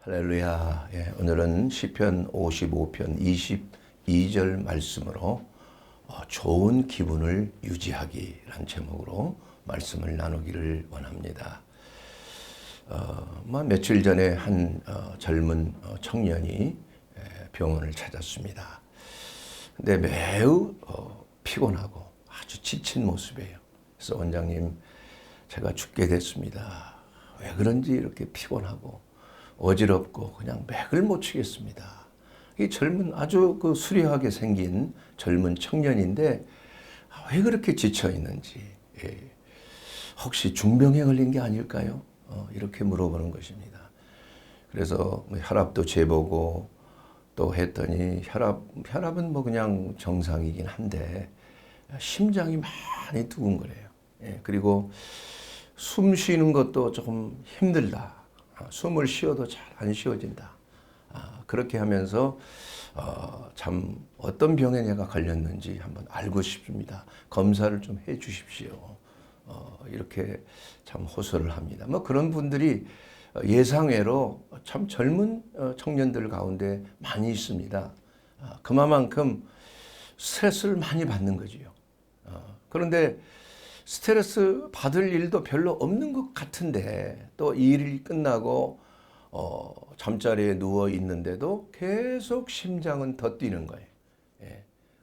할렐루야. 예, 오늘은 시편 55편 22절 말씀으로 좋은 기분을 유지하기라는 제목으로 말씀을 나누기를 원합니다. 며칠 전에 한 젊은 청년이 병원을 찾았습니다. 근데 매우 피곤하고 아주 지친 모습이에요. 그래서 원장님, 제가 죽게 됐습니다. 왜 그런지 이렇게 피곤하고 어지럽고 그냥 맥을 못 추겠습니다. 이 젊은 아주 수려하게 생긴 젊은 청년인데 왜 그렇게 지쳐 있는지, 혹시 중병에 걸린 게 아닐까요? 이렇게 물어보는 것입니다. 그래서 혈압도 재보고 또 했더니 혈압은 그냥 정상이긴 한데 심장이 많이 두근거려요. 그리고 숨 쉬는 것도 조금 힘들다. 숨을 쉬어도 잘 안 쉬어진다. 그렇게 하면서 참 어떤 병에 내가 걸렸는지 한번 알고 싶습니다. 검사를 좀 해 주십시오. 이렇게 참 호소를 합니다. 그런 분들이 예상외로 참 젊은 청년들 가운데 많이 있습니다. 그만큼 스트레스를 많이 받는 거지요. 그런데 스트레스 받을 일도 별로 없는 것 같은데 또 이 일이 끝나고 잠자리에 누워 있는데도 계속 심장은 더 뛰는 거예요.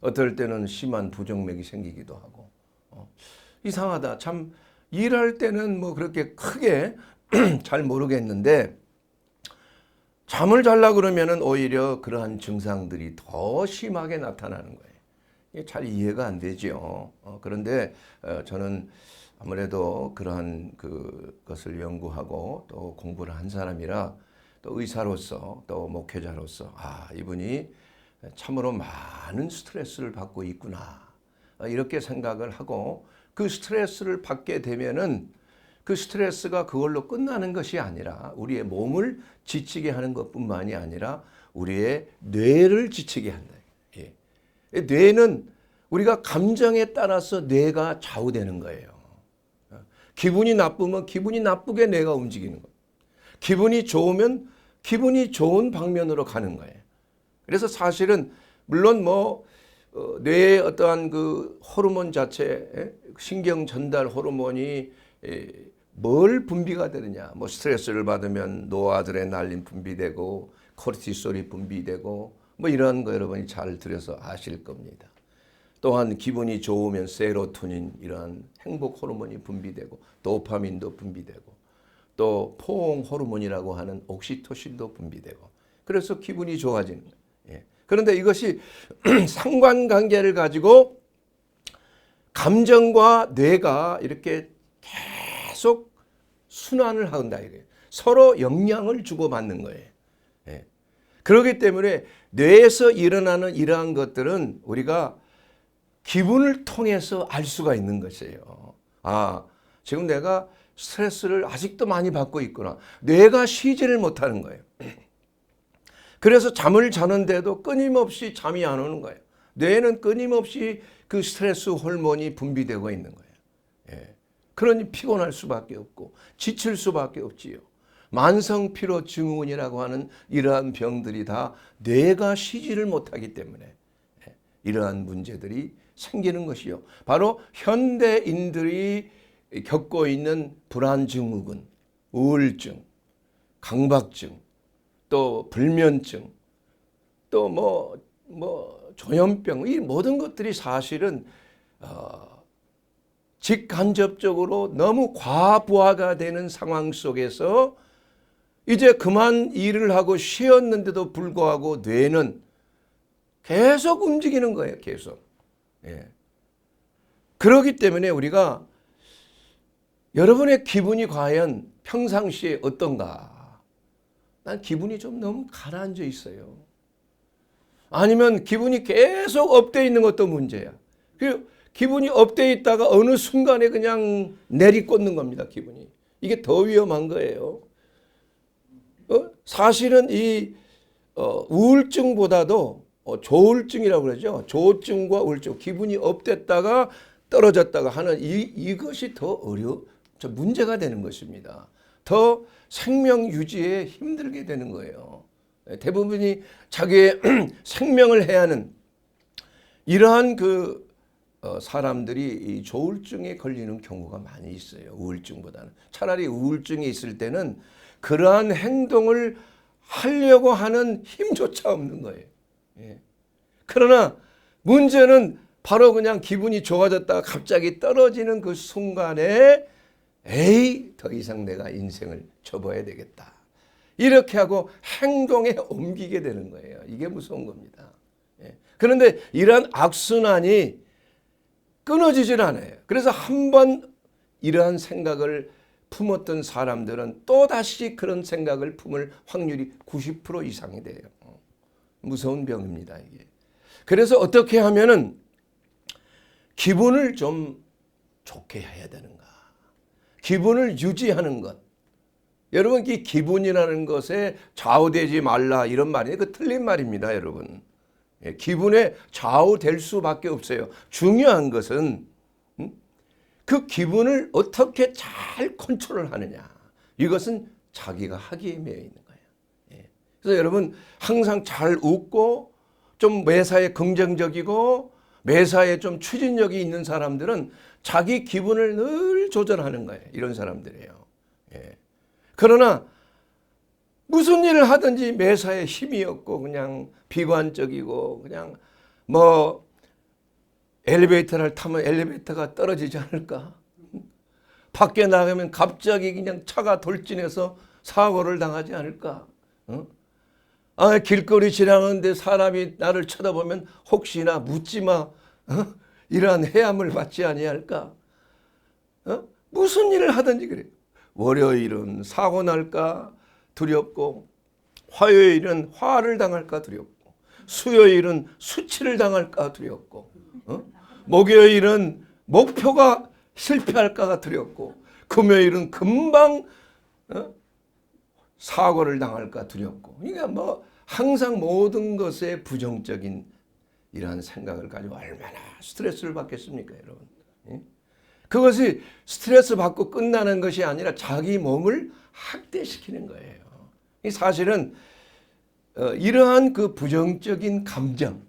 어떨 때는 심한 부정맥이 생기기도 하고 이상하다. 참 일할 때는 그렇게 크게 잘 모르겠는데 잠을 자려고 그러면은 오히려 그러한 증상들이 더 심하게 나타나는 거예요. 잘 이해가 안 되죠. 그런데 저는 아무래도 그러한 그것을 연구하고 또 공부를 한 사람이라 또 의사로서 또 목회자로서 이분이 참으로 많은 스트레스를 받고 있구나 이렇게 생각을 하고 그 스트레스를 받게 되면은 그 스트레스가 그걸로 끝나는 것이 아니라 우리의 몸을 지치게 하는 것뿐만이 아니라 우리의 뇌를 지치게 한다. 뇌는 우리가 감정에 따라서 뇌가 좌우되는 거예요. 기분이 나쁘면 기분이 나쁘게 뇌가 움직이는 거예요. 기분이 좋으면 기분이 좋은 방면으로 가는 거예요. 그래서 사실은 물론 뇌의 어떠한 그 호르몬 자체, 신경 전달 호르몬이 뭘 분비가 되느냐. 스트레스를 받으면 노아드레날린 분비되고 코르티솔이 분비되고 이런 거 여러분이 잘 들여서 아실 겁니다. 또한 기분이 좋으면 세로토닌 이런 행복 호르몬이 분비되고 도파민도 분비되고 또 포옹 호르몬이라고 하는 옥시토신도 분비되고 그래서 기분이 좋아지는 거예요. 그런데 이것이 상관관계를 가지고 감정과 뇌가 이렇게 계속 순환을 한다 이거예요. 서로 영향을 주고받는 거예요. 그렇기 때문에 뇌에서 일어나는 이러한 것들은 우리가 기분을 통해서 알 수가 있는 것이에요. 지금 내가 스트레스를 아직도 많이 받고 있구나. 뇌가 쉬지를 못하는 거예요. 그래서 잠을 자는데도 끊임없이 잠이 안 오는 거예요. 뇌는 끊임없이 그 스트레스 호르몬이 분비되고 있는 거예요. 그러니 피곤할 수밖에 없고 지칠 수밖에 없지요. 만성피로 증후군이라고 하는 이러한 병들이 다 뇌가 쉬지를 못하기 때문에 이러한 문제들이 생기는 것이요. 바로 현대인들이 겪고 있는 불안증후군, 우울증, 강박증, 또 불면증, 또 조현병 이 모든 것들이 사실은 직간접적으로 너무 과부하가 되는 상황 속에서 이제 그만 일을 하고 쉬었는데도 불구하고 뇌는 계속 움직이는 거예요. 계속. 그렇기 때문에 우리가 여러분의 기분이 과연 평상시에 어떤가? 난 기분이 좀 너무 가라앉아 있어요. 아니면 기분이 계속 업돼 있는 것도 문제야. 기분이 업돼 있다가 어느 순간에 그냥 내리꽂는 겁니다. 기분이. 이게 더 위험한 거예요. 사실은 이 우울증보다도 조울증이라고 그러죠. 조증과 우울증, 기분이 업됐다가 떨어졌다가 하는 이것이 더 문제가 되는 것입니다. 더 생명 유지에 힘들게 되는 거예요. 대부분이 자기의 생명을 해야 하는 이러한 사람들이 이 조울증에 걸리는 경우가 많이 있어요. 우울증보다는. 차라리 우울증이 있을 때는 그러한 행동을 하려고 하는 힘조차 없는 거예요. 예. 그러나 문제는 바로 그냥 기분이 좋아졌다가 갑자기 떨어지는 그 순간에 에이, 더 이상 내가 인생을 접어야 되겠다. 이렇게 하고 행동에 옮기게 되는 거예요. 이게 무서운 겁니다. 예. 그런데 이러한 악순환이 끊어지질 않아요. 그래서 한번 이러한 생각을 품었던 사람들은 또다시 그런 생각을 품을 확률이 90% 이상이 돼요. 무서운 병입니다, 이게. 그래서 어떻게 하면은 기분을 좀 좋게 해야 되는가? 기분을 유지하는 것. 여러분, 이 기분이라는 것에 좌우되지 말라 이런 말이 그 틀린 말입니다, 여러분. 기분에 좌우될 수밖에 없어요. 중요한 것은 그 기분을 어떻게 잘 컨트롤하느냐. 이것은 자기가 하기에 매여 있는 거예요. 그래서 여러분 항상 잘 웃고 좀 매사에 긍정적이고 매사에 좀 추진력이 있는 사람들은 자기 기분을 늘 조절하는 거예요. 이런 사람들이에요. 그러나 무슨 일을 하든지 매사에 힘이 없고 그냥 비관적이고 그냥 뭐 엘리베이터를 타면 엘리베이터가 떨어지지 않을까? 밖에 나가면 갑자기 그냥 차가 돌진해서 사고를 당하지 않을까? 길거리 지나가는데 사람이 나를 쳐다보면 혹시나 묻지마 이러한 해함을 받지 아니할까? 무슨 일을 하든지 그래요. 월요일은 사고 날까 두렵고, 화요일은 화를 당할까 두렵고, 수요일은 수치를 당할까 두렵고, 목요일은 목표가 실패할까가 두렵고, 금요일은 금방 사고를 당할까 두렵고. 그러니까 뭐 항상 모든 것에 부정적인 이러한 생각을 가지고 얼마나 스트레스를 받겠습니까, 여러분? 그것이 스트레스 받고 끝나는 것이 아니라 자기 몸을 학대시키는 거예요. 사실은 이러한 그 부정적인 감정,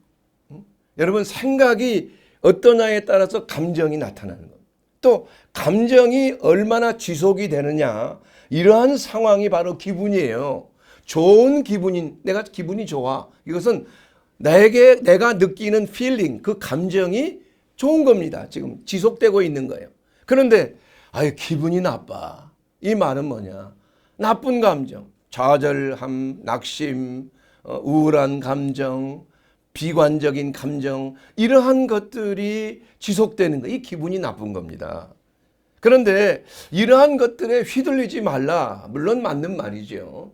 여러분 생각이 어떠냐에 따라서 감정이 나타나는 겁니다. 또 감정이 얼마나 지속이 되느냐, 이러한 상황이 바로 기분이에요. 좋은 기분인, 내가 기분이 좋아. 이것은 내가 느끼는 feeling, 그 감정이 좋은 겁니다. 지금 지속되고 있는 거예요. 그런데 기분이 나빠. 이 말은 뭐냐? 나쁜 감정, 좌절함, 낙심, 우울한 감정, 비관적인 감정, 이러한 것들이 지속되는 거, 이 기분이 나쁜 겁니다. 그런데 이러한 것들에 휘둘리지 말라. 물론 맞는 말이죠.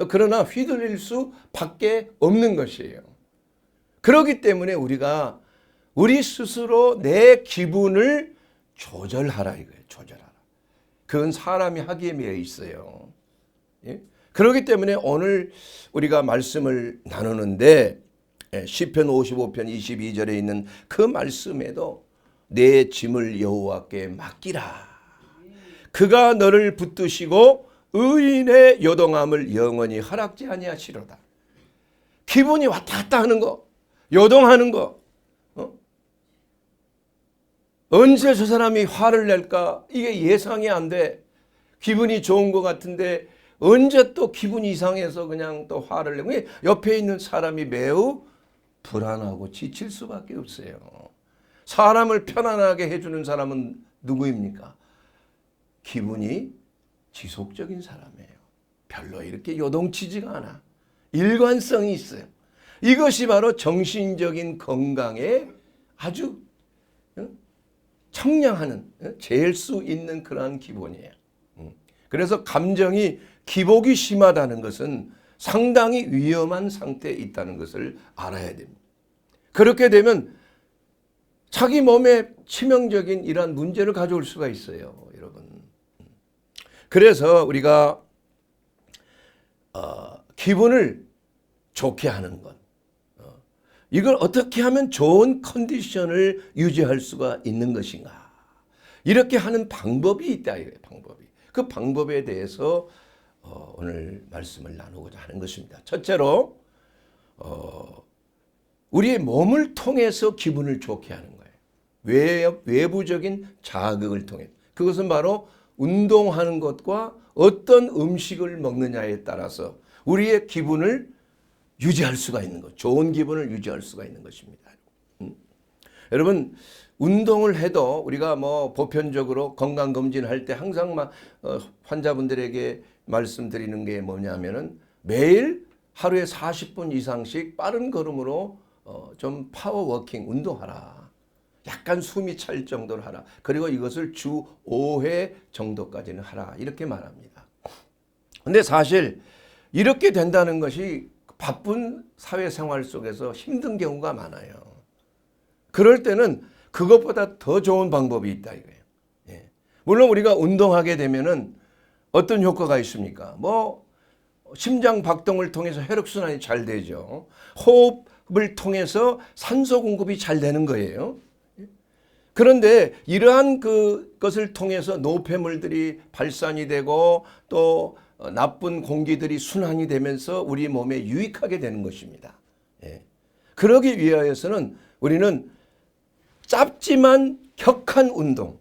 그러나 휘둘릴 수밖에 없는 것이에요. 그렇기 때문에 우리가 우리 스스로 내 기분을 조절하라 이거예요. 조절하라. 그건 사람이 하기에 매여 있어요. 예? 그렇기 때문에 오늘 우리가 말씀을 나누는데 시편 55편 22절에 있는 그 말씀에도 내 짐을 여호와께 맡기라. 그가 너를 붙드시고 의인의 요동함을 영원히 허락지 아니하시로다. 기분이 왔다 갔다 하는 거, 요동하는 거, 언제 저 사람이 화를 낼까? 이게 예상이 안 돼. 기분이 좋은 것 같은데 언제 또 기분이 이상해서 그냥 또 화를 내고, 옆에 있는 사람이 매우 불안하고 지칠 수밖에 없어요. 사람을 편안하게 해주는 사람은 누구입니까? 기분이 지속적인 사람이에요. 별로 이렇게 요동치지가 않아. 일관성이 있어요. 이것이 바로 정신적인 건강에 아주 청량하는, 잴 수 있는 그러한 기본이에요. 그래서 감정이 기복이 심하다는 것은 상당히 위험한 상태에 있다는 것을 알아야 됩니다. 그렇게 되면 자기 몸에 치명적인 이러한 문제를 가져올 수가 있어요, 여러분. 그래서 우리가 기분을 좋게 하는 것, 이걸 어떻게 하면 좋은 컨디션을 유지할 수가 있는 것인가, 이렇게 하는 방법이 있다, 이거예요. 방법이. 그 방법에 대해서 오늘 말씀을 나누고자 하는 것입니다. 첫째로 우리의 몸을 통해서 기분을 좋게 하는 거예요. 외부적인 자극을 통해. 그것은 바로 운동하는 것과 어떤 음식을 먹느냐에 따라서 우리의 기분을 유지할 수가 있는 것, 좋은 기분을 유지할 수가 있는 것입니다. 여러분, 운동을 해도 우리가 뭐 보편적으로 건강검진할 때 항상 환자분들에게 말씀드리는 게 뭐냐면은 매일 하루에 40분 이상씩 빠른 걸음으로 좀 파워워킹 운동하라. 약간 숨이 찰 정도로 하라. 그리고 이것을 주 5회 정도까지는 하라. 이렇게 말합니다. 근데 사실 이렇게 된다는 것이 바쁜 사회생활 속에서 힘든 경우가 많아요. 그럴 때는 그것보다 더 좋은 방법이 있다 이거예요. 예. 물론 우리가 운동하게 되면은 어떤 효과가 있습니까? 뭐 심장 박동을 통해서 혈액순환이 잘 되죠. 호흡을 통해서 산소 공급이 잘 되는 거예요. 그런데 이러한 그것을 통해서 노폐물들이 발산이 되고 또 나쁜 공기들이 순환이 되면서 우리 몸에 유익하게 되는 것입니다. 예. 그러기 위하여서는 우리는 짧지만 격한 운동.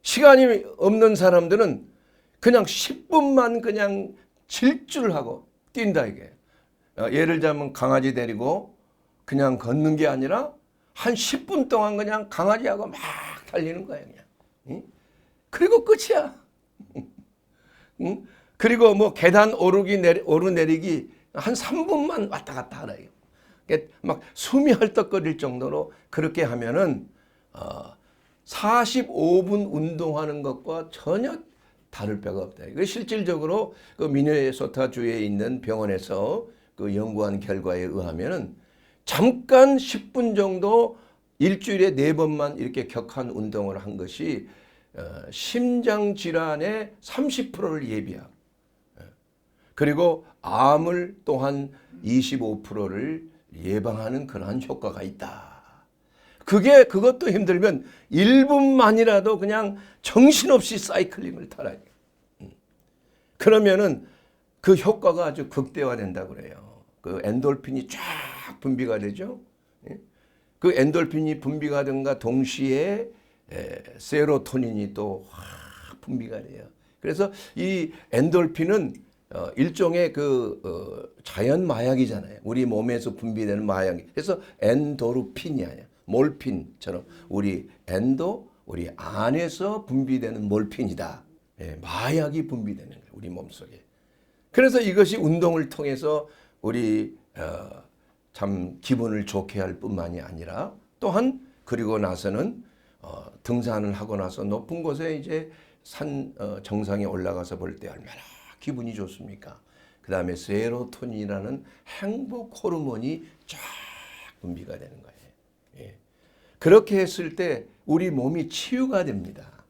시간이 없는 사람들은 그냥 10분만 그냥 질주하고 뛴다 이게. 예를 들자면 강아지 데리고 그냥 걷는 게 아니라 한 10분 동안 그냥 강아지하고 막 달리는 거야 그냥. 그리고 끝이야. 그리고 뭐 계단 오르내리기 한 3분만 왔다 갔다 하라. 막 숨이 헐떡거릴 정도로 그렇게 하면은 45분 운동하는 것과 전혀 다를 바가 없다. 그 실질적으로 그 미네소타주에 있는 병원에서 그 연구한 결과에 의하면은 잠깐 10분 정도 일주일에 4번만 이렇게 격한 운동을 한 것이 심장 질환의 30%를 예비하고 그리고 암을 또한 25%를 예방하는 그러한 효과가 있다. 그것도 힘들면 1분만이라도 그냥 정신없이 사이클링을 타라. 그러면은 그 효과가 아주 극대화된다 그래요. 그 엔돌핀이 쫙 분비가 되죠. 그 엔돌핀이 분비가 된과 동시에 세로토닌이 또 확 분비가 돼요. 그래서 이 엔돌핀은 일종의 자연 마약이잖아요. 우리 몸에서 분비되는 마약이. 그래서 엔도르핀이 아니야. 몰핀처럼 우리 안에서 분비되는 몰핀이다. 마약이 분비되는 거예요. 우리 몸속에. 그래서 이것이 운동을 통해서 우리 참 기분을 좋게 할 뿐만이 아니라 또한 그리고 나서는 등산을 하고 나서 높은 곳에 이제 산 정상에 올라가서 볼 때 얼마나 기분이 좋습니까? 그 다음에 세로토닌이라는 행복 호르몬이 쫙 분비가 되는 거예요. 예. 그렇게 했을 때 우리 몸이 치유가 됩니다.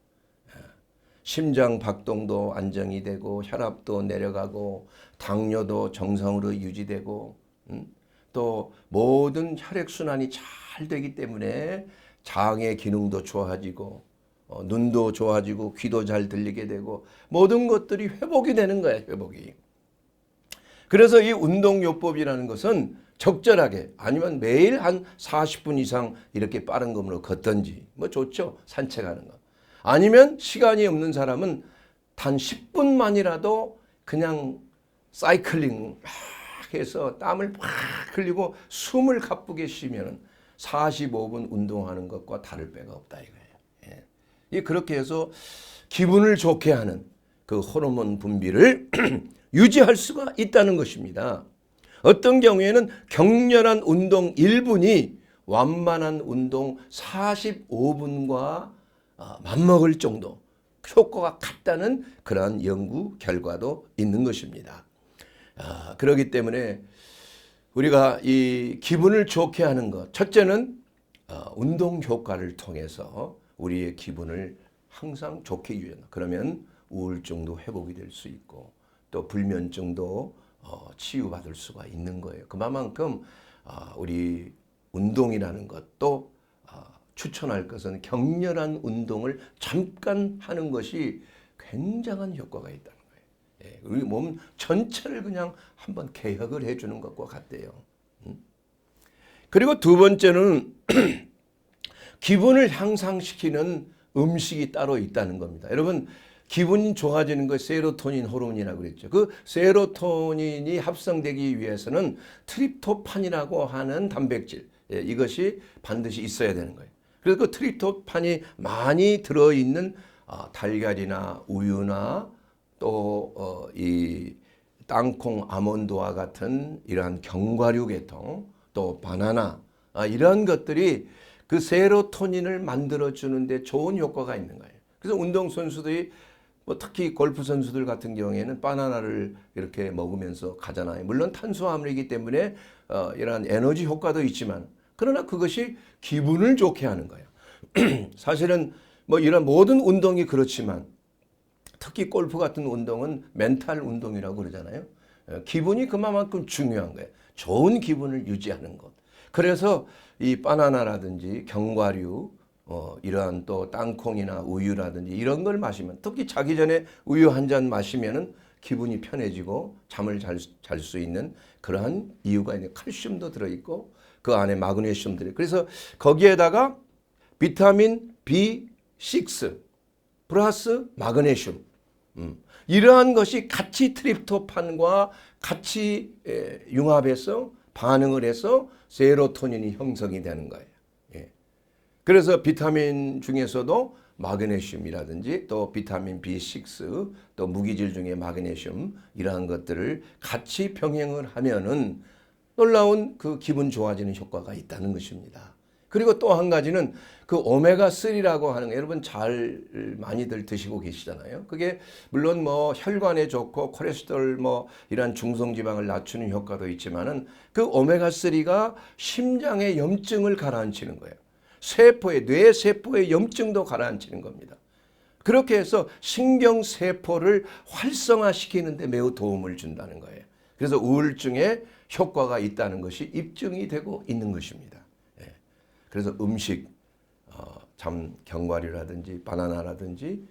심장 박동도 안정이 되고 혈압도 내려가고 당뇨도 정상으로 유지되고 또 모든 혈액순환이 잘 되기 때문에 장의 기능도 좋아지고 눈도 좋아지고 귀도 잘 들리게 되고 모든 것들이 회복이 되는 거예요. 회복이. 그래서 이 운동요법이라는 것은 적절하게 아니면 매일 한 40분 이상 이렇게 빠른 걸음으로 걷든지 뭐 좋죠. 산책하는 거. 아니면 시간이 없는 사람은 단 10분만이라도 그냥 사이클링 막 해서 땀을 막 흘리고 숨을 가쁘게 쉬면 45분 운동하는 것과 다를 바가 없다 이거예요. 예. 그렇게 해서 기분을 좋게 하는 그 호르몬 분비를 유지할 수가 있다는 것입니다. 어떤 경우에는 격렬한 운동 1분이 완만한 운동 45분과 맞먹을 정도 효과가 같다는 그러한 연구 결과도 있는 것입니다. 그렇기 때문에 우리가 이 기분을 좋게 하는 것, 첫째는 운동 효과를 통해서 우리의 기분을 항상 좋게 유지한다. 그러면 우울증도 회복이 될 수 있고 또 불면증도 치유받을 수가 있는 거예요. 그만큼 우리 운동이라는 것도 추천할 것은 격렬한 운동을 잠깐 하는 것이 굉장한 효과가 있다는 거예요. 예, 우리 몸 전체를 그냥 한번 개혁을 해주는 것과 같대요. 그리고 두 번째는 기분을 향상시키는 음식이 따로 있다는 겁니다. 여러분, 기분이 좋아지는 거 세로토닌 호르몬이라고 그랬죠. 그 세로토닌이 합성되기 위해서는 트립토판이라고 하는 단백질, 이것이 반드시 있어야 되는 거예요. 그래서 그 트립토판이 많이 들어있는 달걀이나 우유나 또 이 땅콩, 아몬드와 같은 이러한 견과류 계통, 또 바나나, 이런 것들이 그 세로토닌을 만들어주는데 좋은 효과가 있는 거예요. 그래서 운동선수들이 특히 골프 선수들 같은 경우에는 바나나를 이렇게 먹으면서 가잖아요. 물론 탄수화물이기 때문에 이러한 에너지 효과도 있지만, 그러나 그것이 기분을 좋게 하는 거예요. 사실은 이런 모든 운동이 그렇지만 특히 골프 같은 운동은 멘탈 운동이라고 그러잖아요. 기분이 그만큼 중요한 거예요. 좋은 기분을 유지하는 것. 그래서 이 바나나라든지 견과류, 이러한 또 땅콩이나 우유라든지 이런 걸 마시면, 특히 자기 전에 우유 한 잔 마시면은 기분이 편해지고 잠을 잘 수 있는 그러한 이유가 있는, 칼슘도 들어있고 그 안에 마그네슘 들어있고, 그래서 거기에다가 비타민 B6 플러스 마그네슘, 이러한 것이 같이 트립토판과 같이 융합해서 반응을 해서 세로토닌이 형성이 되는 거예요. 예. 그래서 비타민 중에서도 마그네슘이라든지 또 비타민 B6, 또 무기질 중에 마그네슘, 이러한 것들을 같이 병행을 하면은 놀라운 그 기분 좋아지는 효과가 있다는 것입니다. 그리고 또 한 가지는 그 오메가3라고 하는 거, 여러분 잘 많이들 드시고 계시잖아요. 그게 물론 혈관에 좋고 콜레스테롤 이런 중성지방을 낮추는 효과도 있지만은 그 오메가3가 심장의 염증을 가라앉히는 거예요. 뇌 세포의 염증도 가라앉히는 겁니다. 그렇게 해서 신경세포를 활성화시키는 데 매우 도움을 준다는 거예요. 그래서 우울증에 효과가 있다는 것이 입증이 되고 있는 것입니다. 그래서 음식, 참 견과류라든지 바나나라든지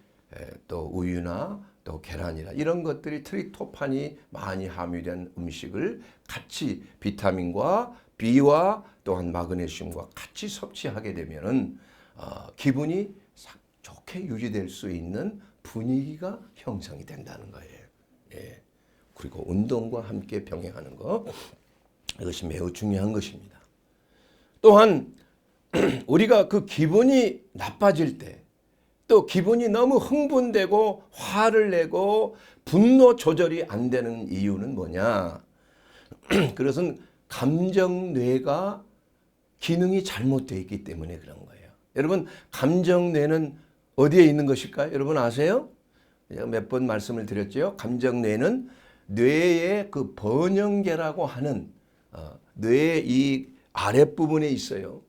또 우유나 또 계란이나 이런 것들이 트립토판이 많이 함유된 음식을 같이 비타민과 B와 또한 마그네슘과 같이 섭취하게 되면은 기분이 좋게 유지될 수 있는 분위기가 형성이 된다는 거예요. 예. 그리고 운동과 함께 병행하는 것, 이것이 매우 중요한 것입니다. 또한 우리가 그 기분이 나빠질 때, 또 기분이 너무 흥분되고 화를 내고 분노 조절이 안 되는 이유는 뭐냐? 그것은 감정뇌가 기능이 잘못되어 있기 때문에 그런 거예요. 여러분, 감정뇌는 어디에 있는 것일까요? 여러분 아세요? 제가 몇 번 말씀을 드렸죠. 감정뇌는 뇌의 그 번영계라고 하는 뇌의 이 아랫부분에 있어요.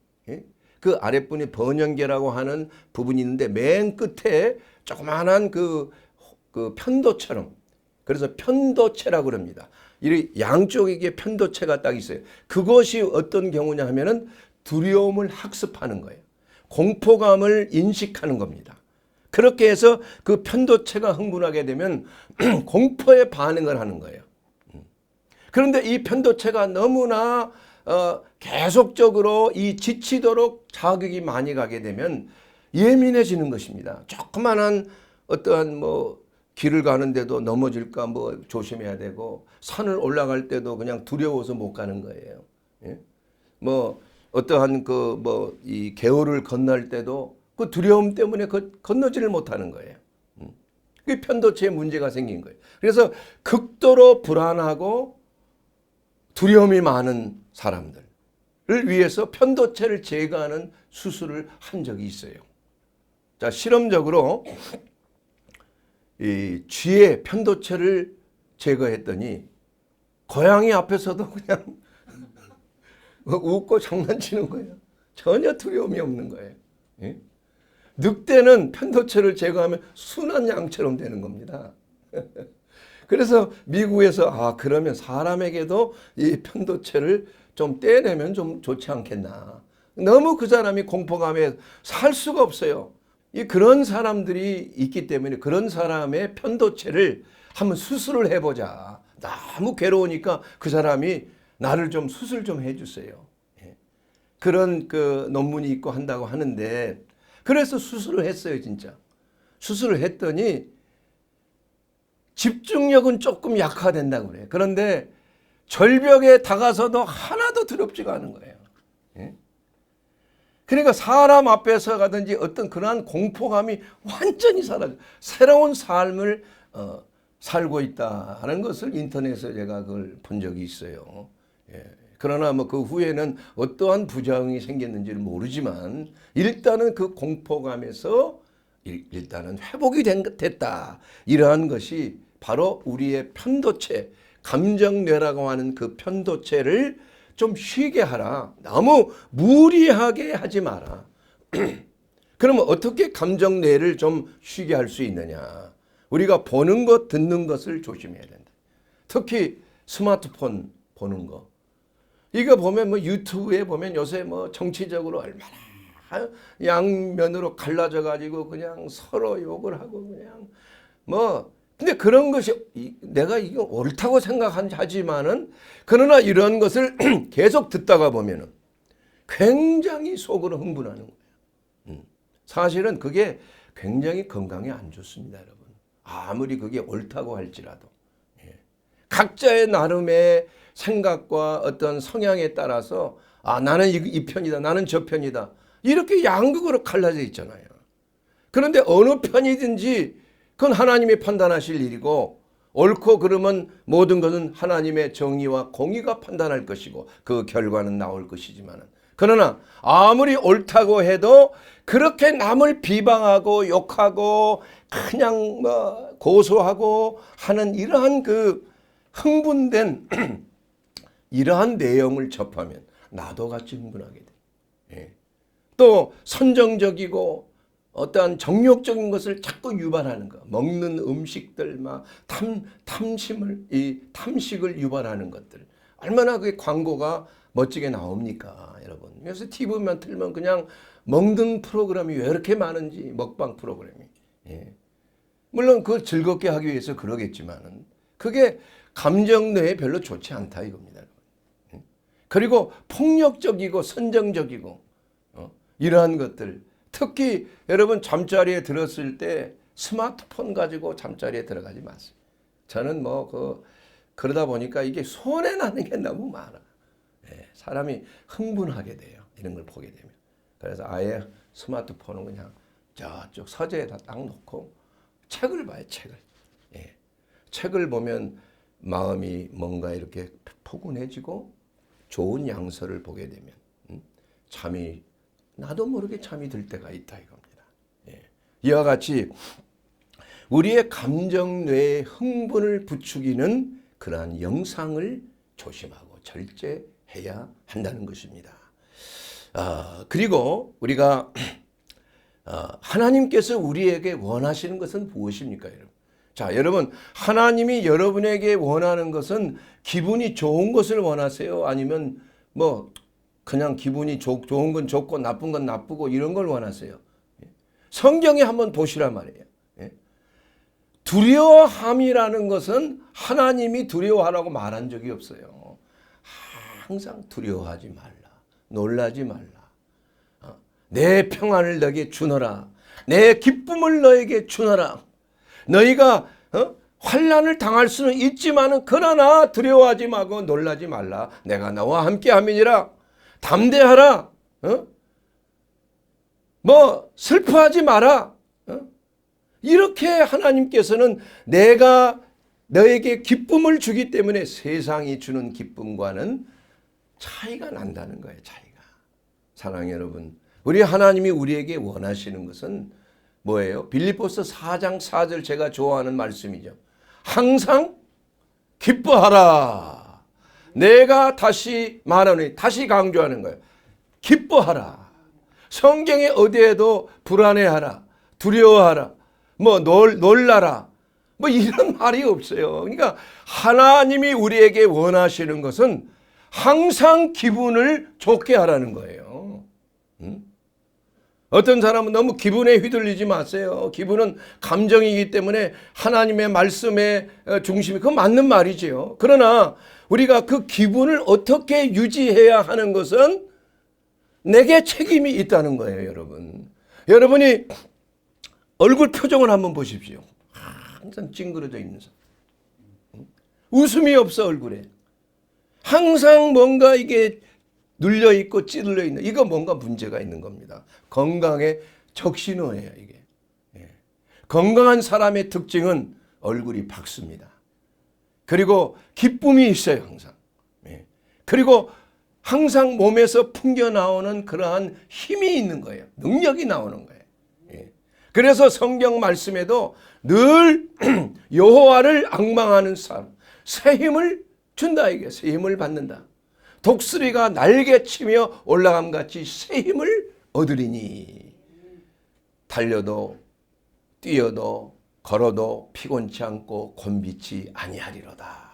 그 아랫부분에 번영계라고 하는 부분이 있는데 맨 끝에 조그마한 그 편도처럼, 그래서 편도체라고 그럽니다. 이 양쪽에 편도체가 딱 있어요. 그것이 어떤 경우냐 하면은 두려움을 학습하는 거예요. 공포감을 인식하는 겁니다. 그렇게 해서 그 편도체가 흥분하게 되면 공포에 반응을 하는 거예요. 그런데 이 편도체가 너무나 계속적으로 이 지치도록 자극이 많이 가게 되면 예민해지는 것입니다. 조그만한 어떠한 길을 가는데도 넘어질까 조심해야 되고, 산을 올라갈 때도 그냥 두려워서 못 가는 거예요. 예? 어떠한 이 개울을 건널 때도 그 두려움 때문에 건너지를 못하는 거예요. 그 편도체에 문제가 생긴 거예요. 그래서 극도로 불안하고 두려움이 많은 사람들을 위해서 편도체를 제거하는 수술을 한 적이 있어요. 자, 실험적으로 이 쥐의 편도체를 제거했더니 고양이 앞에서도 그냥 웃고 장난치는 거예요. 전혀 두려움이 없는 거예요. 예? 늑대는 편도체를 제거하면 순한 양처럼 되는 겁니다. 그래서 미국에서 그러면 사람에게도 이 편도체를 좀 떼내면 좀 좋지 않겠나. 너무 그 사람이 공포감에 살 수가 없어요. 그런 사람들이 있기 때문에 그런 사람의 편도체를 한번 수술을 해보자. 너무 괴로우니까 그 사람이 나를 좀 수술 좀 해주세요. 그런 그 논문이 있고 한다고 하는데, 그래서 수술을 했어요, 진짜. 수술을 했더니 집중력은 조금 약화된다고 그래요. 그런데 절벽에 다가서도 하나도 두렵지가 않은 거예요. 그러니까 사람 앞에서 가든지 어떤 그러한 공포감이 완전히 사라져. 새로운 삶을 살고 있다는 것을 인터넷에서 제가 그걸 본 적이 있어요. 그러나 뭐 그 후에는 어떠한 부작용이 생겼는지는 모르지만 일단은 그 공포감에서 일단은 회복이 됐다. 이러한 것이 바로 우리의 편도체, 감정뇌라고 하는 그 편도체를 좀 쉬게 하라. 너무 무리하게 하지 마라. 그러면 어떻게 감정뇌를 좀 쉬게 할 수 있느냐? 우리가 보는 것, 듣는 것을 조심해야 된다. 특히 스마트폰 보는 거. 이거 보면 뭐 유튜브에 보면 요새 뭐 정치적으로 얼마나 양면으로 갈라져 가지고 그냥 서로 욕을 하고 그냥 뭐, 근데 그런 것이 내가 이거 옳다고 생각하지만은, 그러나 이런 것을 계속 듣다가 보면은 굉장히 속으로 흥분하는 거예요. 사실은 그게 굉장히 건강에 안 좋습니다, 여러분. 아무리 그게 옳다고 할지라도. 각자의 나름의 생각과 어떤 성향에 따라서 나는 이 편이다, 나는 저 편이다, 이렇게 양극으로 갈라져 있잖아요. 그런데 어느 편이든지 그건 하나님이 판단하실 일이고, 옳고 그르면 모든 것은 하나님의 정의와 공의가 판단할 것이고 그 결과는 나올 것이지만, 그러나 아무리 옳다고 해도 그렇게 남을 비방하고 욕하고 그냥 뭐 고소하고 하는 이러한 그 흥분된 이러한 내용을 접하면 나도 같이 흥분하게 돼. 또 선정적이고 어떠한 정욕적인 것을 자꾸 유발하는 거, 먹는 음식들 막 탐식을 유발하는 것들, 얼마나 그게 광고가 멋지게 나옵니까, 여러분. 그래서 TV만 틀면 그냥 먹는 프로그램이 왜 이렇게 많은지, 먹방 프로그램이. 물론 그걸 즐겁게 하기 위해서 그러겠지만은 그게 감정뇌에 별로 좋지 않다 이겁니다. 그리고 폭력적이고 선정적이고 이러한 것들, 특히 여러분 잠자리에 들었을 때 스마트폰 가지고 잠자리에 들어가지 마세요. 저는 뭐 그러다 보니까 이게 손해 나는 게 너무 많아. 사람이 흥분하게 돼요, 이런 걸 보게 되면. 그래서 아예 스마트폰은 그냥 저쪽 서재에다 딱 놓고 책을 봐요, 책을. 책을 보면 마음이 뭔가 이렇게 포근해지고 좋은 양서를 보게 되면 잠이, 나도 모르게 잠이 들 때가 있다 이겁니다. 이와 같이 우리의 감정뇌의 흥분을 부추기는 그러한 영상을 조심하고 절제해야 한다는 것입니다. 그리고 우리가 하나님께서 우리에게 원하시는 것은 무엇입니까, 여러분? 자, 여러분, 하나님이 여러분에게 원하는 것은 기분이 좋은 것을 원하세요? 아니면 뭐 그냥 기분이 좋은 건 좋고 나쁜 건 나쁘고 이런 걸 원하세요? 성경에 한번 보시란 말이에요. 두려워함이라는 것은 하나님이 두려워하라고 말한 적이 없어요. 항상 두려워하지 말라, 놀라지 말라, 내 평안을 너에게 주노라, 내 기쁨을 너에게 주노라. 너희가 환난을 당할 수는 있지만은 그러나 두려워하지 말고 놀라지 말라. 내가 너와 함께 함이니라. 담대하라. 뭐 슬퍼하지 마라. 이렇게 하나님께서는 내가 너에게 기쁨을 주기 때문에 세상이 주는 기쁨과는 차이가 난다는 거예요. 차이가. 사랑하는 여러분, 우리 하나님이 우리에게 원하시는 것은 뭐예요? 빌립보서 4장 4절 제가 좋아하는 말씀이죠. 항상 기뻐하라. 내가 다시 말하노니, 다시 강조하는 거예요. 기뻐하라. 성경에 어디에도 불안해하라, 두려워하라, 뭐 놀라라, 뭐 이런 말이 없어요. 그러니까 하나님이 우리에게 원하시는 것은 항상 기분을 좋게 하라는 거예요. 어떤 사람은 너무 기분에 휘둘리지 마세요. 기분은 감정이기 때문에 하나님의 말씀의 중심이, 그건 맞는 말이지요. 그러나 우리가 그 기분을 어떻게 유지해야 하는 것은 내게 책임이 있다는 거예요, 여러분. 여러분이 얼굴 표정을 한번 보십시오. 항상 찡그러져 있는 사람. 웃음이 없어, 얼굴에. 항상 뭔가 이게 눌려 있고 찌들려 있는, 이거 뭔가 문제가 있는 겁니다. 건강의 적신호예요, 이게. 건강한 사람의 특징은 얼굴이 밝습니다. 그리고 기쁨이 있어요, 항상. 그리고 항상 몸에서 풍겨나오는 그러한 힘이 있는 거예요. 능력이 나오는 거예요. 그래서 성경 말씀에도 늘 여호와를 앙망하는 사람, 새 힘을 준다, 이게. 새 힘을 받는다. 독수리가 날개치며 올라감같이 새 힘을 얻으리니 달려도 뛰어도 걸어도 피곤치 않고 곤비치 아니하리로다.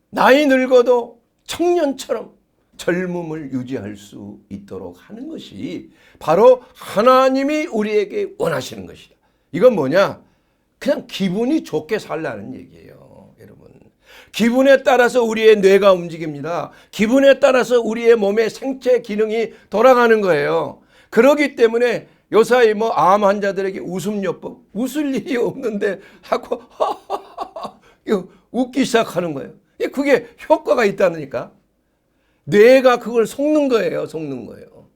나이 늙어도 청년처럼 젊음을 유지할 수 있도록 하는 것이 바로 하나님이 우리에게 원하시는 것이다. 이건 뭐냐? 그냥 기분이 좋게 살라는 얘기예요, 여러분. 기분에 따라서 우리의 뇌가 움직입니다. 기분에 따라서 우리의 몸의 생체 기능이 돌아가는 거예요. 그렇기 때문에 요사이 암 환자들에게 웃음요법, 웃을 일이 없는데 하고 웃기 시작하는 거예요. 그게 효과가 있다니까. 뇌가 그걸 속는 거예요, 속는 거예요.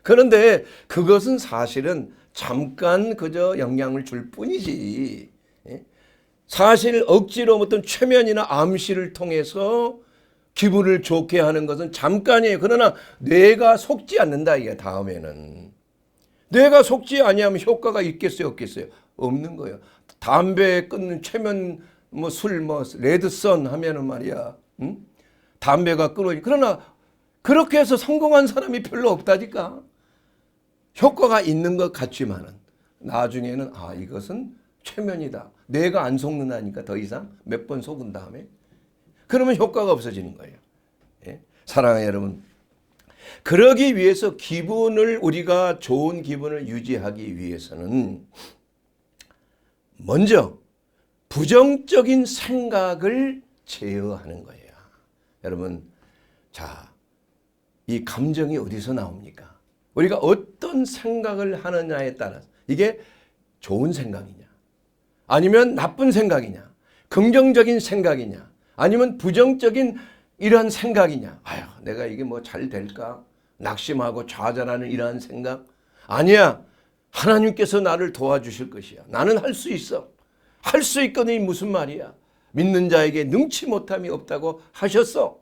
그런데 그것은 사실은 잠깐 그저 영향을 줄 뿐이지. 사실 억지로 어떤 최면이나 암시를 통해서 기분을 좋게 하는 것은 잠깐이에요. 그러나 뇌가 속지 않는다, 이게. 다음에는 뇌가 속지 아니하면 효과가 있겠어요, 없겠어요? 없는 거예요. 담배 끊는 최면, 술, 레드선 하면은 말이야, 담배가 끊어지. 그러나 그렇게 해서 성공한 사람이 별로 없다니까. 효과가 있는 것 같지만은 나중에는 이것은 최면이다. 뇌가 안 속는다니까, 더 이상 몇 번 속은 다음에. 그러면 효과가 없어지는 거예요. 사랑하는 여러분, 그러기 위해서 기분을, 우리가 좋은 기분을 유지하기 위해서는 먼저 부정적인 생각을 제어하는 거예요. 여러분, 자, 이 감정이 어디서 나옵니까? 우리가 어떤 생각을 하느냐에 따라서, 이게 좋은 생각이냐, 아니면 나쁜 생각이냐, 긍정적인 생각이냐, 아니면 부정적인 이러한 생각이냐. 내가 이게 잘 될까? 낙심하고 좌절하는 이러한 생각. 아니야. 하나님께서 나를 도와주실 것이야. 나는 할 수 있어. 할 수 있거든이 무슨 말이야? 믿는 자에게 능치 못함이 없다고 하셨어.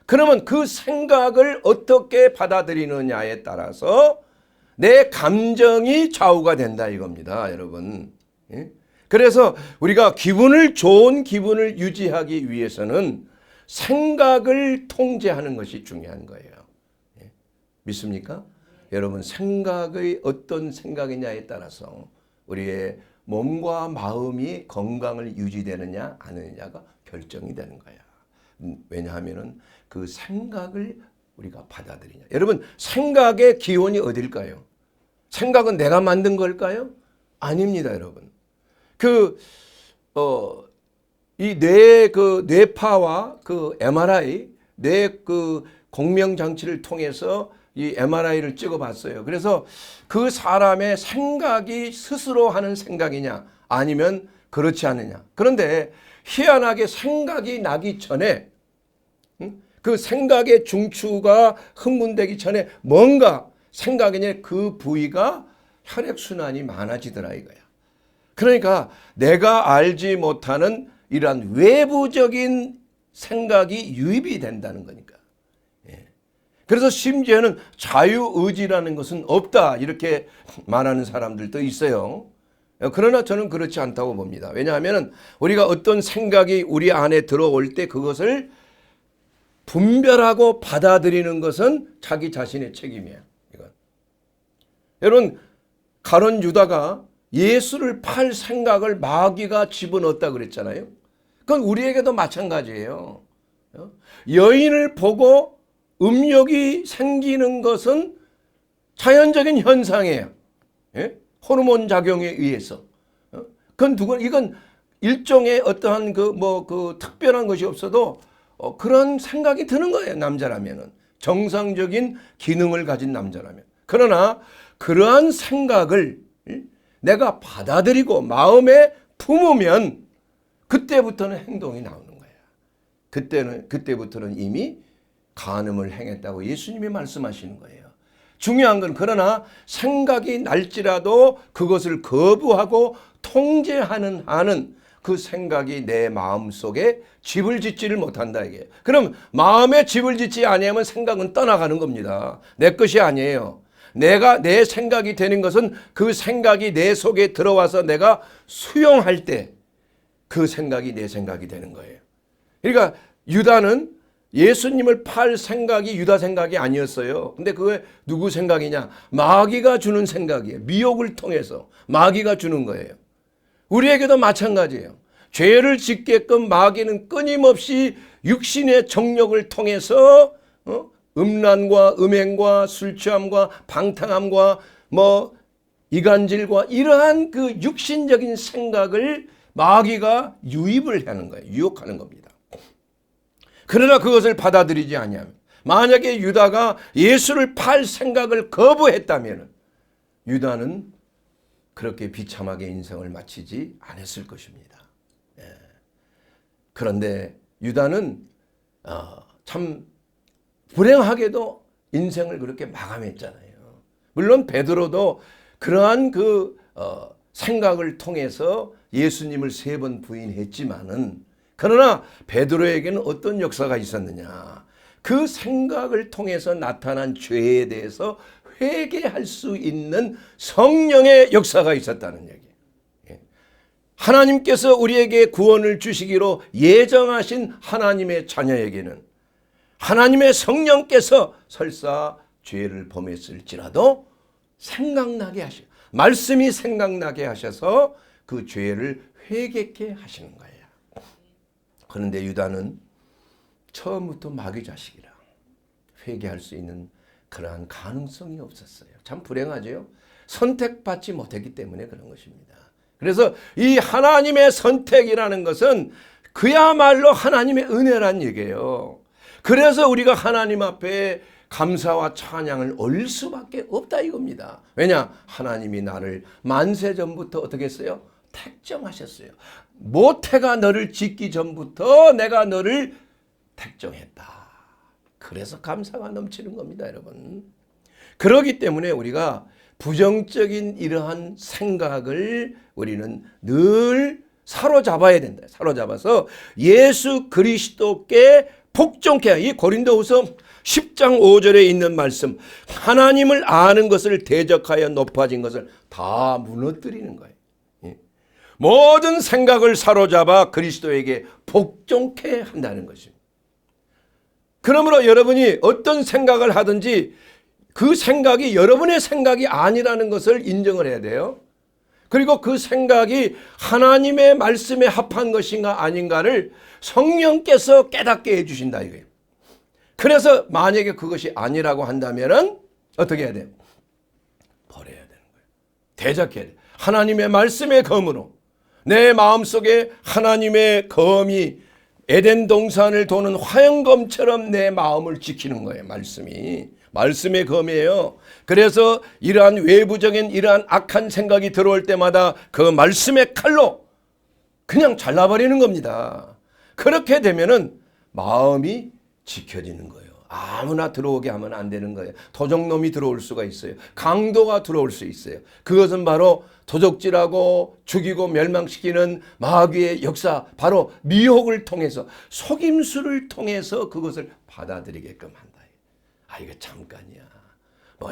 그러면 그 생각을 어떻게 받아들이느냐에 따라서 내 감정이 좌우가 된다, 이겁니다, 여러분. 그래서 우리가 좋은 기분을 유지하기 위해서는 생각을 통제하는 것이 중요한 거예요. 믿습니까? 여러분, 생각의 어떤 생각이냐에 따라서 우리의 몸과 마음이 건강을 유지되느냐 안 하느냐가 결정이 되는 거야. 왜냐하면 그 생각을 우리가 받아들이냐. 여러분, 생각의 기원이 어딜까요? 생각은 내가 만든 걸까요? 아닙니다, 여러분. 이 뇌파와 MRI, 뇌 공명 장치를 통해서 이 MRI를 찍어봤어요. 그래서 그 사람의 생각이 스스로 하는 생각이냐, 아니면 그렇지 않느냐. 그런데 희한하게 생각이 나기 전에, 그 생각의 중추가 흥분되기 전에 뭔가 생각에 그 부위가 혈액순환이 많아지더라, 이거야. 그러니까 내가 알지 못하는 이러한 외부적인 생각이 유입이 된다는 거니까. 그래서 심지어는 자유의지라는 것은 없다, 이렇게 말하는 사람들도 있어요. 그러나 저는 그렇지 않다고 봅니다. 왜냐하면 우리가 어떤 생각이 우리 안에 들어올 때 그것을 분별하고 받아들이는 것은 자기 자신의 책임이에요. 이건. 여러분, 가룟 유다가 예수를 팔 생각을 마귀가 집어넣었다 그랬잖아요. 그건 우리에게도 마찬가지예요. 여인을 보고 음욕이 생기는 것은 자연적인 현상이에요. 예? 호르몬 작용에 의해서. 이건 일종의 어떠한 그 특별한 것이 없어도 그런 생각이 드는 거예요. 남자라면은. 정상적인 기능을 가진 남자라면. 그러나 그러한 생각을 내가 받아들이고 마음에 품으면 그때부터는 행동이 나오는 거야. 그때부터는 이미 간음을 행했다고 예수님이 말씀하시는 거예요. 중요한 건 그러나 생각이 날지라도 그것을 거부하고 통제하는 한은 그 생각이 내 마음속에 집을 짓지를 못한다 이게. 그럼 마음에 집을 짓지 아니하면 생각은 떠나가는 겁니다. 내 것이 아니에요. 내 생각이 되는 것은 그 생각이 내 속에 들어와서 내가 수용할 때 그 생각이 내 생각이 되는 거예요. 그러니까 유다는 예수님을 팔 생각이 유다 생각이 아니었어요. 근데 그게 누구 생각이냐? 마귀가 주는 생각이에요. 미혹을 통해서 마귀가 주는 거예요. 우리에게도 마찬가지예요. 죄를 짓게끔 마귀는 끊임없이 육신의 정욕을 통해서 음란과 음행과 술취함과 방탕함과 이간질과 이러한 그 육신적인 생각을 마귀가 유입을 하는 거예요. 유혹하는 겁니다. 그러나 그것을 받아들이지 아니하면, 만약에 유다가 예수를 팔 생각을 거부했다면 유다는 그렇게 비참하게 인생을 마치지 않았을 것입니다. 예. 그런데 유다는 참 불행하게도 인생을 그렇게 마감했잖아요. 물론 베드로도 그러한 생각을 통해서 예수님을 3번 부인했지만은, 그러나 베드로에게는 어떤 역사가 있었느냐? 그 생각을 통해서 나타난 죄에 대해서 회개할 수 있는 성령의 역사가 있었다는 얘기예요. 하나님께서 우리에게 구원을 주시기로 예정하신 하나님의 자녀에게는 하나님의 성령께서 설사 죄를 범했을지라도 말씀이 생각나게 하셔서 그 죄를 회개케 하시는 거예요. 그런데 유다는 처음부터 마귀 자식이라 회개할 수 있는 그러한 가능성이 없었어요. 참 불행하죠. 선택받지 못했기 때문에 그런 것입니다. 그래서 이 하나님의 선택이라는 것은 그야말로 하나님의 은혜란 얘기예요. 그래서 우리가 하나님 앞에 감사와 찬양을 올 수밖에 없다 이겁니다. 왜냐? 하나님이 나를 만세 전부터 어떻게 했어요? 택정하셨어요. 모태가 너를 짓기 전부터 내가 너를 택정했다. 그래서 감사가 넘치는 겁니다, 여러분. 그렇기 때문에 우리가 부정적인 이러한 생각을 우리는 늘 사로잡아야 된다. 사로잡아서 예수 그리스도께 복종케. 이 고린도후서 10장 5절에 있는 말씀, 하나님을 아는 것을 대적하여 높아진 것을 다 무너뜨리는 거예요. 모든 생각을 사로잡아 그리스도에게 복종케 한다는 것입니다. 그러므로 여러분이 어떤 생각을 하든지 그 생각이 여러분의 생각이 아니라는 것을 인정을 해야 돼요. 그리고 그 생각이 하나님의 말씀에 합한 것인가 아닌가를 성령께서 깨닫게 해주신다 이거예요. 그래서 만약에 그것이 아니라고 한다면 어떻게 해야 돼요? 버려야 되는 거예요. 대적해야 돼요. 하나님의 말씀의 검으로 내 마음속에 하나님의 검이 에덴 동산을 도는 화영검처럼 내 마음을 지키는 거예요. 말씀의 검이에요. 그래서 이러한 외부적인 이러한 악한 생각이 들어올 때마다 그 말씀의 칼로 그냥 잘라버리는 겁니다. 그렇게 되면은 마음이 지켜지는 거예요. 아무나 들어오게 하면 안 되는 거예요. 도적놈이 들어올 수가 있어요. 강도가 들어올 수 있어요. 그것은 바로 도적질하고 죽이고 멸망시키는 마귀의 역사, 바로 미혹을 통해서, 속임수를 통해서 그것을 받아들이게끔 한다. 이거 잠깐이야.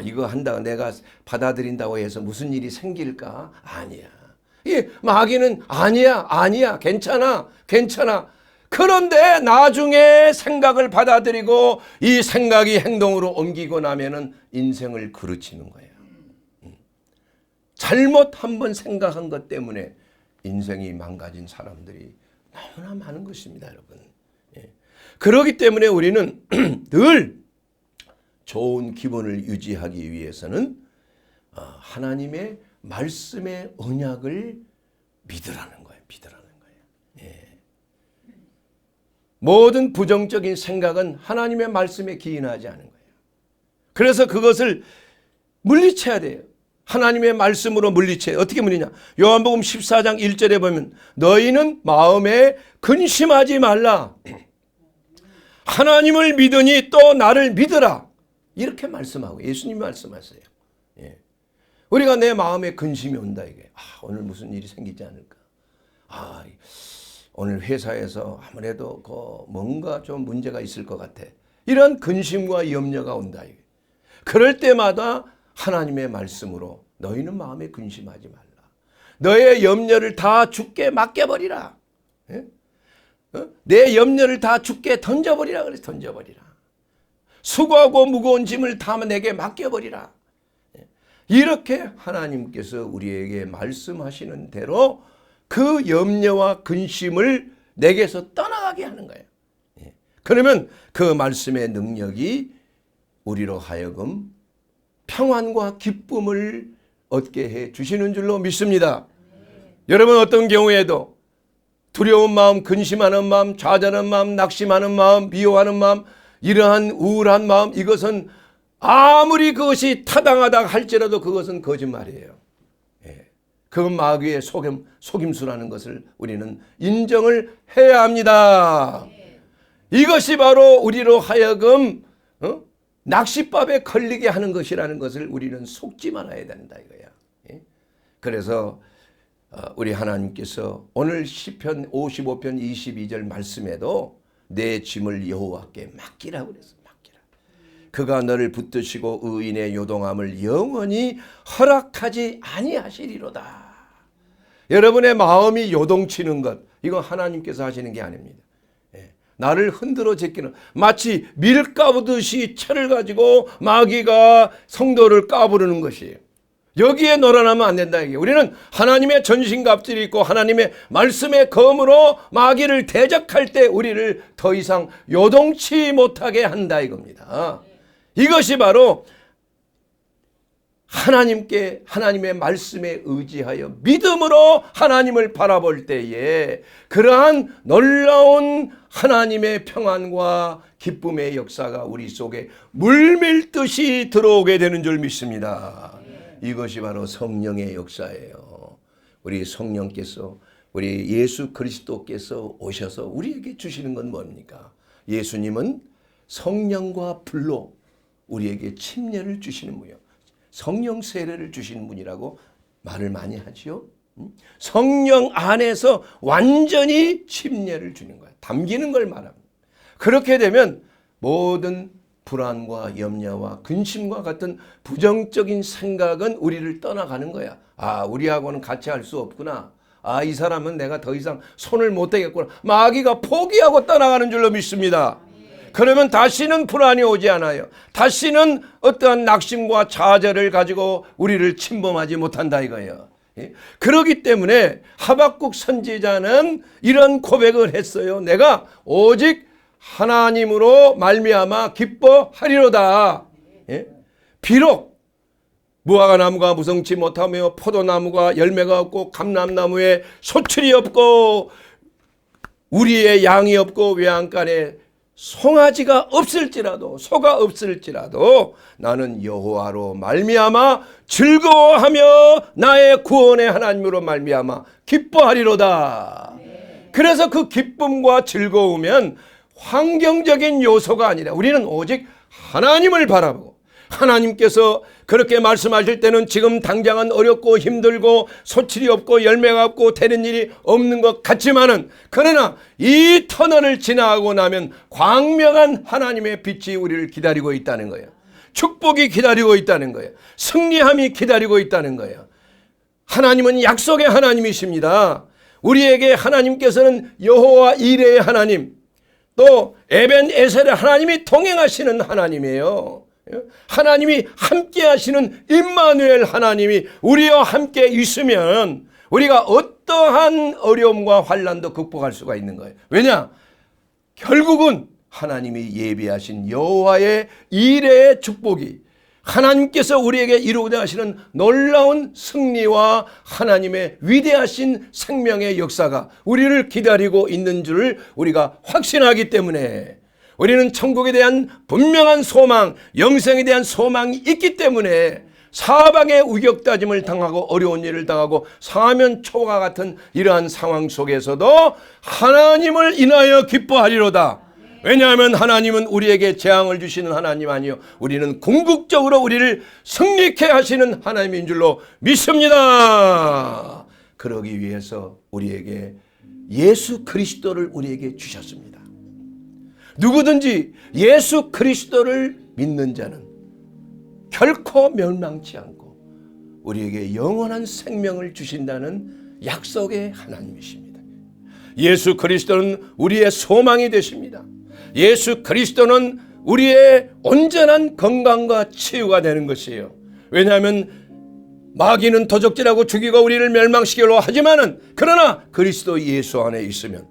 이거 한다고 내가 받아들인다고 해서 무슨 일이 생길까? 아니야. 마귀는 아니야. 괜찮아. 그런데 나중에 생각을 받아들이고 이 생각이 행동으로 옮기고 나면은 인생을 그르치는 거예요. 잘못 한번 생각한 것 때문에 인생이 망가진 사람들이 너무나 많은 것입니다, 여러분. 그렇기 때문에 우리는 늘 좋은 기분을 유지하기 위해서는 하나님의 말씀의 언약을 믿으라는 거예요. 믿으라는 거예요. 예. 모든 부정적인 생각은 하나님의 말씀에 기인하지 않은 거예요. 그래서 그것을 물리쳐야 돼요. 하나님의 말씀으로 물리쳐야 돼요. 어떻게 물리냐? 요한복음 14장 1절에 보면 너희는 마음에 근심하지 말라. 하나님을 믿으니 또 나를 믿으라. 이렇게 말씀하고 예수님이 말씀하세요. 예. 우리가 내 마음에 근심이 온다 이게. 오늘 무슨 일이 생기지 않을까? 오늘 회사에서 아무래도 뭔가 좀 문제가 있을 것 같아. 이런 근심과 염려가 온다 이게. 그럴 때마다 하나님의 말씀으로 너희는 마음에 근심하지 말라. 너의 염려를 다 주께 맡겨버리라. 예? 내 염려를 다 주께 던져버리라. 그래서 던져버리라. 수고하고 무거운 짐을 다 내게 맡겨버리라. 이렇게 하나님께서 우리에게 말씀하시는 대로 그 염려와 근심을 내게서 떠나가게 하는 거예요. 그러면 그 말씀의 능력이 우리로 하여금 평안과 기쁨을 얻게 해 주시는 줄로 믿습니다. 여러분 어떤 경우에도 두려운 마음, 근심하는 마음, 좌절하는 마음, 낙심하는 마음, 미워하는 마음, 이러한 우울한 마음, 이것은 아무리 그것이 타당하다 할지라도 그것은 거짓말이에요. 그건 마귀의 속임수라는 것을 우리는 인정을 해야 합니다. 이것이 바로 우리로 하여금 낚싯밥에 걸리게 하는 것이라는 것을 우리는 속지 말아야 된다 이거야. 그래서 우리 하나님께서 오늘 시편 55편 22절 말씀에도 내 짐을 여호와께 맡기라고 그랬어. 맡기라. 그가 너를 붙드시고 의인의 요동함을 영원히 허락하지 아니하시리로다. 여러분의 마음이 요동치는 것, 이건 하나님께서 하시는 게 아닙니다. 나를 흔들어 제끼는, 마치 밀 까부듯이 철을 가지고 마귀가 성도를 까부르는 것이에요. 여기에 놀아나면 안 된다 이게. 우리는 하나님의 전신갑질이 있고 하나님의 말씀의 검으로 마귀를 대적할 때 우리를 더 이상 요동치 못하게 한다 이겁니다. 이것이 바로 하나님의 말씀에 의지하여 믿음으로 하나님을 바라볼 때에 그러한 놀라운 하나님의 평안과 기쁨의 역사가 우리 속에 물밀듯이 들어오게 되는 줄 믿습니다. 이것이 바로 성령의 역사예요. 우리 성령께서, 우리 예수 그리스도께서 오셔서 우리에게 주시는 건 뭡니까? 예수님은 성령과 불로 우리에게 침례를 주시는 분이요. 성령 세례를 주시는 분이라고 말을 많이 하지요. 성령 안에서 완전히 침례를 주는 거야. 담기는 걸 말합니다. 그렇게 되면 모든 불안과 염려와 근심과 같은 부정적인 생각은 우리를 떠나가는 거야. 우리하고는 같이 할 수 없구나. 이 사람은 내가 더 이상 손을 못 대겠구나. 마귀가 포기하고 떠나가는 줄로 믿습니다. 그러면 다시는 불안이 오지 않아요. 다시는 어떠한 낙심과 좌절을 가지고 우리를 침범하지 못한다 이거예요. 그렇기 때문에 하박국 선지자는 이런 고백을 했어요. 내가 오직 하나님으로 말미암아 기뻐하리로다. 비록 무화과나무가 무성치 못하며 포도나무가 열매가 없고 감람나무에 소출이 없고 우리의 양이 없고 외양간에 송아지가 없을지라도, 소가 없을지라도 나는 여호와로 말미암아 즐거워하며 나의 구원의 하나님으로 말미암아 기뻐하리로다. 그래서 그 기쁨과 즐거우면 환경적인 요소가 아니라 우리는 오직 하나님을 바라보고, 하나님께서 그렇게 말씀하실 때는 지금 당장은 어렵고 힘들고 소출이 없고 열매가 없고 되는 일이 없는 것 같지만은, 그러나 이 터널을 지나가고 나면 광명한 하나님의 빛이 우리를 기다리고 있다는 거예요. 축복이 기다리고 있다는 거예요. 승리함이 기다리고 있다는 거예요. 하나님은 약속의 하나님이십니다. 우리에게 하나님께서는 여호와 이레의 하나님, 또 에벤에셀의 하나님이 동행하시는 하나님이에요. 하나님이 함께 하시는 임마누엘 하나님이 우리와 함께 있으면 우리가 어떠한 어려움과 환난도 극복할 수가 있는 거예요. 왜냐? 결국은 하나님이 예비하신 여호와의 이레의 축복이, 하나님께서 우리에게 이루고자 하시는 놀라운 승리와 하나님의 위대하신 생명의 역사가 우리를 기다리고 있는 줄을 우리가 확신하기 때문에, 우리는 천국에 대한 분명한 소망, 영생에 대한 소망이 있기 때문에 사방의 우격다짐을 당하고 어려운 일을 당하고 사면초가 같은 이러한 상황 속에서도 하나님을 인하여 기뻐하리로다. 왜냐하면 하나님은 우리에게 재앙을 주시는 하나님 아니요, 우리는 궁극적으로 우리를 승리케 하시는 하나님인 줄로 믿습니다. 그러기 위해서 우리에게 예수 그리스도를 우리에게 주셨습니다. 누구든지 예수 그리스도를 믿는 자는 결코 멸망치 않고 우리에게 영원한 생명을 주신다는 약속의 하나님이십니다. 예수 그리스도는 우리의 소망이 되십니다. 예수 그리스도는 우리의 온전한 건강과 치유가 되는 것이에요. 왜냐하면 마귀는 도적질하고 죽이고 우리를 멸망시키려고 하지만은, 그러나 그리스도 예수 안에 있으면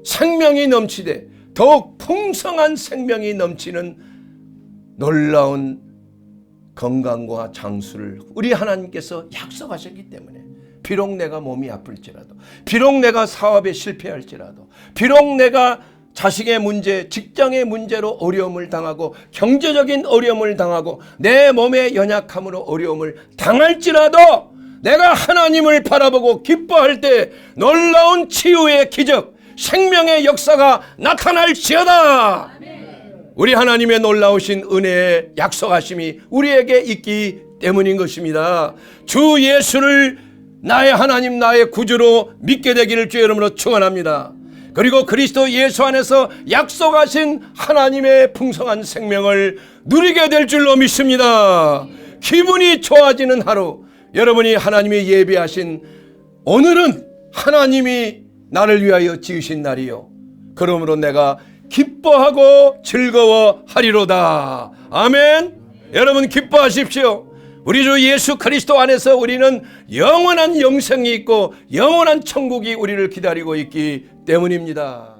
생명이 넘치되 더욱 풍성한 생명이 넘치는 놀라운 건강과 장수를 우리 하나님께서 약속하셨기 때문에, 비록 내가 몸이 아플지라도, 비록 내가 사업에 실패할지라도, 비록 내가 자식의 문제, 직장의 문제로 어려움을 당하고 경제적인 어려움을 당하고 내 몸의 연약함으로 어려움을 당할지라도 내가 하나님을 바라보고 기뻐할 때 놀라운 치유의 기적, 생명의 역사가 나타날지어다. 우리 하나님의 놀라우신 은혜의 약속하심이 우리에게 있기 때문인 것입니다. 주 예수를 나의 하나님, 나의 구주로 믿게 되기를 주의 이름으로 축원합니다. 그리고 그리스도 예수 안에서 약속하신 하나님의 풍성한 생명을 누리게 될 줄로 믿습니다. 기분이 좋아지는 하루, 여러분이 하나님이 예비하신, 오늘은 하나님이 나를 위하여 지으신 날이요, 그러므로 내가 기뻐하고 즐거워하리로다. 아멘. 여러분 기뻐하십시오. 우리 주 예수 그리스도 안에서 우리는 영원한 영생이 있고 영원한 천국이 우리를 기다리고 있기 때문입니다.